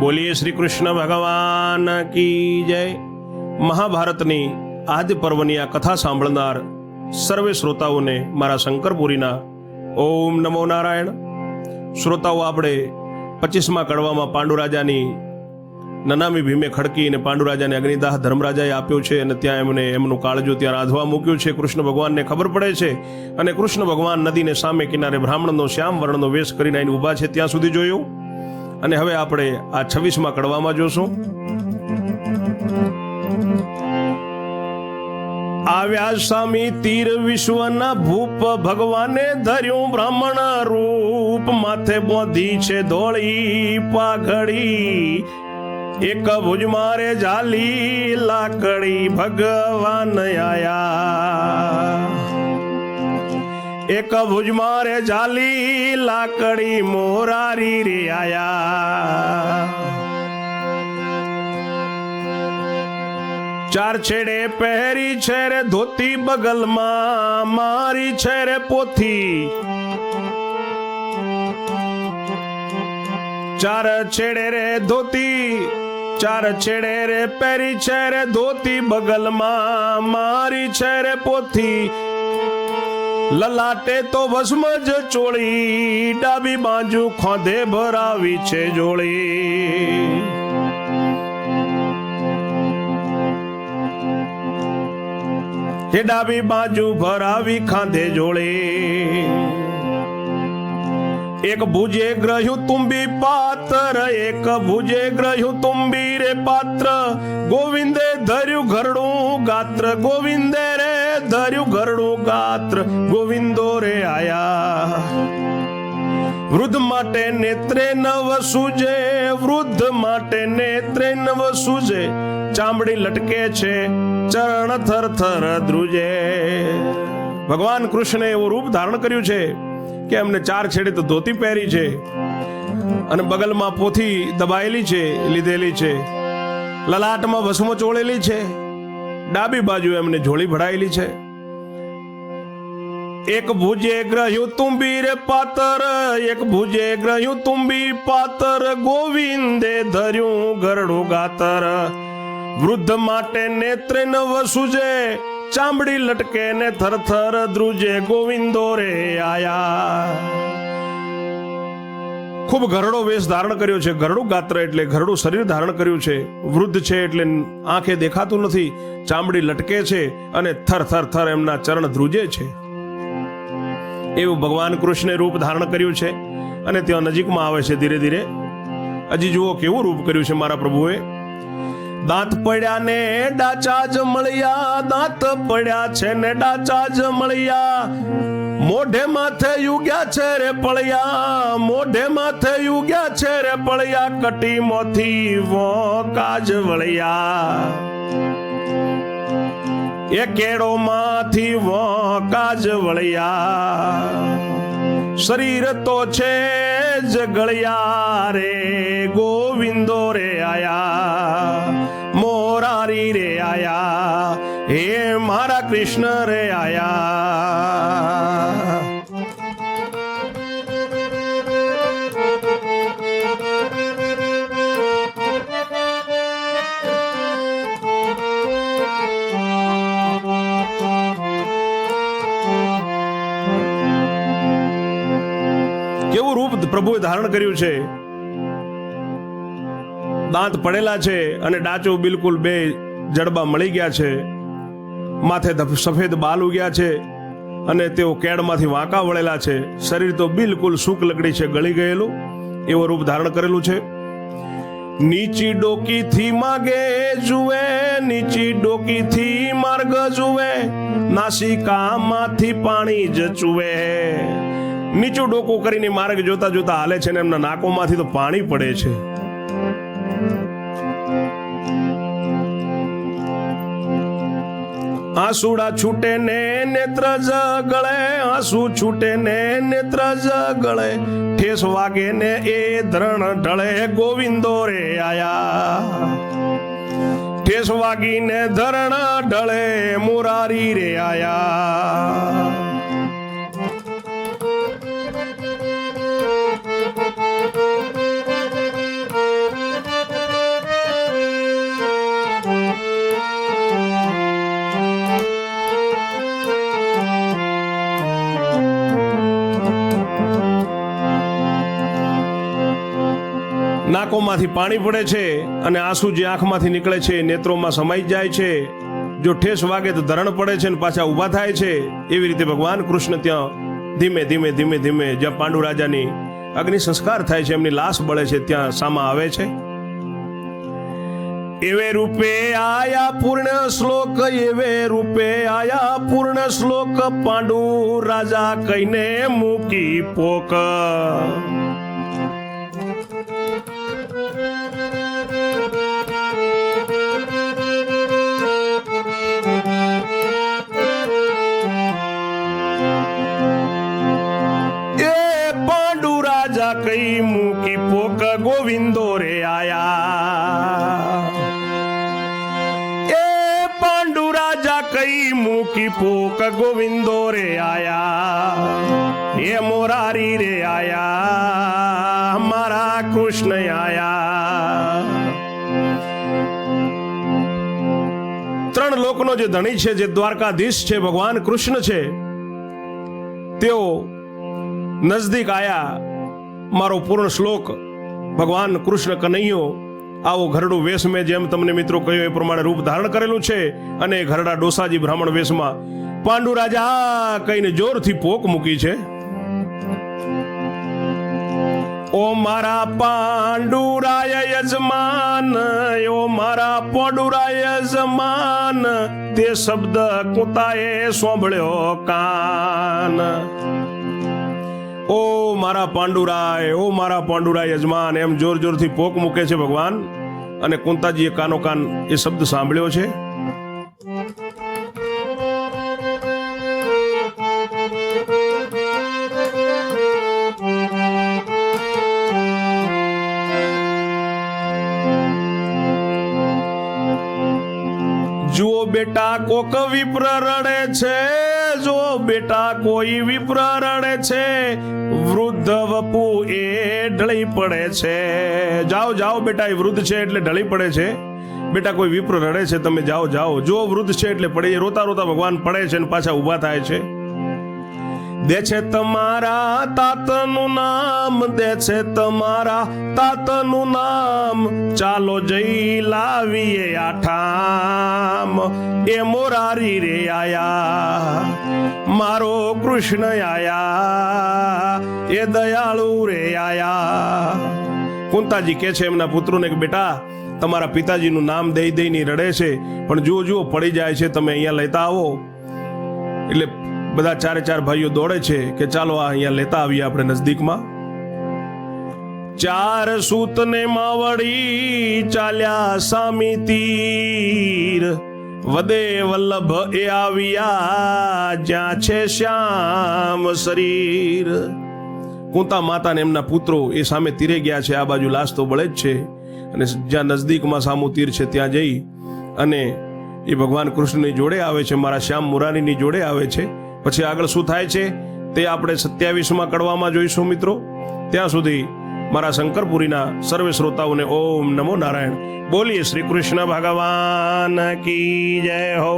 બોલીએ શ્રી કૃષ્ણ ભગવાન કી જય। મહાભારતની આદ્ય પર્વની આ કથા સાંભળનાર સર્વે શ્રોતાઓને મારા શંકરપુરીના ઓમ નમો નારાયણ। શ્રોતાઓ, આપણે 25મા કડવામાં પાંડુરાજાની નનામી ભીમે ખડકી અને પાંડુરાજાને અગ્નિદાહ ધર્મરાજાએ આપ્યો છે અને ત્યાં એમને એમનું કાળજું ત્યાં રાંધવા મૂક્યું છે। કૃષ્ણ ભગવાનને ખબર પડે છે અને કૃષ્ણ ભગવાન નદીને સામે કિનારે બ્રાહ્મણનો શ્યામ વર્ણનો વેશ કરીને આવીને ઊભા છે, ત્યાં સુધી જોયું। અને હવે આપણે આ 26મા કડવામાં જોશું। આવ્યા સ્વામી તીર વિશ્વના ભૂપ, ભગવાને ધર્યું બ્રાહ્મણ રૂપ, માથે બોધી છે ધોળી પાઘડી, એક ભુજ મારે જાલી લાકડી, ભગવાન આયા। એક ભુજ મારે જાલી લાકડી, મોરારી રે આયા। ચાર છેડે પહેરી છે રે ધોતી, બગલમાં મારી છે રે પોથી, ચાર છેડે રે ધોતી, ચાર છેડે રે પહેરી છે રે ધોતી, બગલમાં મારી છે રે પોથી, લલાટે તો ભસ્મ જ ચોળી, ડાબી બાજુ ખોંધે ભરાવી છે જોળી। હે ડાબી બાજુ ભરાવી ખાંધે જોળી। એક ભુજે ગ્રહ્યું તુંબી પાત્ર, એક ભુજે ગ્રહ્યું તુંબી રે પાત્ર, ગોવિંદે ધર્યું ઘરડું ગાત્ર, ગોવિંદે રે ધર્યું ઘરડું ગાત્ર, ગોવિંદો રે આયા। વૃદ્ધ માટે નેત્રે નવ સૂજે, વૃદ્ધ માટે નેત્રે નવ સૂજે, ચામડી લટકે છે ચરણ થર થર ધ્રુજે। ભગવાન કૃષ્ણે એવું રૂપ ધારણ કર્યું છે કે એમને ચાર છેડે તો ધોતી પહેરી છે અને બગલમાં પોથી દબાયેલી છે, લીધેલી છે, લલાટમાં ભસ્મ ચોળેલી છે, ડાબી બાજુ એમને ઝોળી ભરાયેલી છે। એક ભુજે ગ્રહ્યું તુંબી રે પાતર, એક ભુજે ગ્રહ્યું તુંબી પાતર, ગોવિંદે ધર્યું ગરડું ગાતર, વૃદ્ધ માટે નેત્રે નવ સૂજે, ચામડી લટકે ને થર થર ધ્રુજે, ગોવિંદો રે આયા। ખૂબ ઘરડો વેશ ધારણ કર્યો છે। ઘરડું ગાત્ર એટલે ઘરડું શરીર ધારણ કર્યું છે। વૃદ્ધ છે એટલે આંખે દેખાતું નથી, ચામડી લટકે છે અને થર થર થર એમના ચરણ ધ્રુજે છે। એવું ભગવાન કૃષ્ણે રૂપ ધારણ કર્યું છે અને ત્યાં નજીકમાં આવે છે ધીરે ધીરે। હજી જુઓ કેવું રૂપ કર્યું છે મારા પ્રભુએ। દાંત પડ્યા ને ડાચા જ મળ્યા, દાંત પડ્યા છે ને ડાચા જ મળ્યા, મોઢે માથે યુગ્યા છે રે પળિયા, મોઢે માથે યુગ્યા છે રે પળિયા, કટી મોથી વોકાજ વળિયા, એ કેળો માંથી વોકાજ વળિયા, શરીર તો છે જ ગળિયા રે, ગોવિંદો રે આયા, મોરારી રે આયા, હે મારા કૃષ્ણ રે આયા। કેવું રૂપ પ્રભુએ ધારણ કર્યું છે। દાંત પડેલા છે અને ડાચો બિલકુલ બે જડબા મળી ગયા છે, માથે સફેદ બાલ ઉગ્યા છે અને તેઓ કેડમાંથી વાંકા વળેલા છે, શરીર તો બિલકુલ સૂક લકડી છે, ગળી ગયેલું એવું રૂપ ધારણ કરેલું છે। નીચી ડોકીથી માગે જુએ, નીચી ડોકીથી માર્ગ જુએ, નાસિકામાંથી પાણી જ ચુવે। નીચું ડોકું કરીને માર્ગ જોતા જોતા હાલે છે ને એમના નાકોમાંથી તો પાણી પડે છે। આંસુડા છૂટે ને નેત્ર જ ગળે, આંસુ છૂટે ને નેત્ર જ ગળે, ઠેસ વાગે ને એ ધરણ ઢળે, ગોવિંદો રે આયા। ઠેસ વાગીને ધરણ ઢળે, મોરારી રે આયા। નાકોમાંથી પાણી પડે છે અને આંસુ જે આંખમાંથી નીકળે છે નેત્રોમાં સમાઈ જાય છે. જો ઠેસ વાગે તો ધરણ પડે છે અને પાછા ઊભા થાય છે. એવી રીતે ભગવાન કૃષ્ણ ત્યાં ધીમે ધીમે ધીમે ધીમે જ્યાં પાંડુ રાજાની અગ્નિ સંસ્કાર થાય છે, એમની લાશ બળે છે, ત્યાં સામા આવે છે. એવે રૂપે આયા પૂર્ણ શ્લોક, એવે રૂપે આયા પૂર્ણ શ્લોક, પાંડુ રાજા કહીને મૂકી પોક. કઈ મૂકી પોક, ગોવિંદો રે આયા. એ પાંડુ રાજા કઈ મૂકી પોક, ગોવિંદો રે આયા. એ મોરારી રે આયા, મારા કૃષ્ણ આયા. ત્રણ લોકનો જે ધણી છે, જે દ્વારકાધીશ છે, ભગવાન કૃષ્ણ છે, તેઓ નજદીક આયા. મારો પૂર્ણ શ્લોક ભગવાન કૃષ્ણ કનૈયો આવો ઘરડું વેશ મેં જેમ તમને મિત્રો કહ્યું એ પ્રમાણે રૂપ ધારણ કરેલું છે અને ઘરડા ડોસાજી બ્રાહ્મણ વેશમાં પાંડુ રાજા કહીને જોરથી પોક મૂકી છે. ઓ મારા પાંડુરાય યજમાન, ઓ મારા પાંડુરાય યજમાન, તે શબ્દ કુતાએ સાંભળ્યો કાન. ઓ મારા પાંડુરાય, ઓ મારા પાંડુરાય યજમાન, એમ જોર જોરથી પોક મૂકે છે ભગવાન. અને કુંતાજીએ કાનો કાન એ શબ્દ સાંભળ્યો છે. જુઓ બેટા કોક વિપ્ર રડે છે, જો બેટા કોઈ વિપ્ર રડે છે, વૃદ્ધ વપુ એ ઢળી પડે છે. જાઓ જાઓ બેટા, એ વૃદ્ધ છે એટલે ઢળી પડે છે. બેટા કોઈ વિપ્ર રડે છે, તમે જાઓ જાઓ. જો વૃદ્ધ છે એટલે પડે. રોતા રોતા ભગવાન પડે છે અને પાછા ઊભા થાય છે. દે છે તમારા તાતનું નામ, દે છે તમારા તાતનું નામ, ચાલો જઈ લાવીએ આઠામ. એ મોરારી રે આયા, મારો કૃષ્ણ આયા, એ દયાળુ રે આયા. કુંતાજી કહે છે એમના પુત્રોને કે બેટા તમારા પિતાજીનું નામ દઈ દઈને રડે છે, પણ જુઓ જુઓ પડી જાય છે, તમે અહીંયા લેતા આવો. એટલે બધા ચારે ચાર ભાઈઓ દોડે છે કે ચાલો આ અહીંયા લેતા આવીએ આપણે નજદીકમાં. ચાર સૂત ને માવડી ચાલ્યા સામી તીર, વદે વલ્લભ એ આવ્યા જ્યાં છે શ્યામ શરીર. કુંતા માતા ને એમના પુત્રો એ સામે તીરે ગયા છે. આ બાજુ લાશ તો બળે જ છે અને જ્યાં નજદીકમાં સામું તીર છે ત્યાં જઈ અને એ ભગવાન કૃષ્ણની જોડે આવે છે, મારા શ્યામ મુરારીની જોડે આવે છે. પછી આગળ શું થાય છે તે આપણે 27માં કડવામાં જોઈશું મિત્રો. ત્યાં સુધી મારા શંકરપુરીના સર્વે શ્રોતાઓને ઓમ નમો નારાયણ. બોલીએ શ્રી કૃષ્ણ ભગવાન કી જય હો.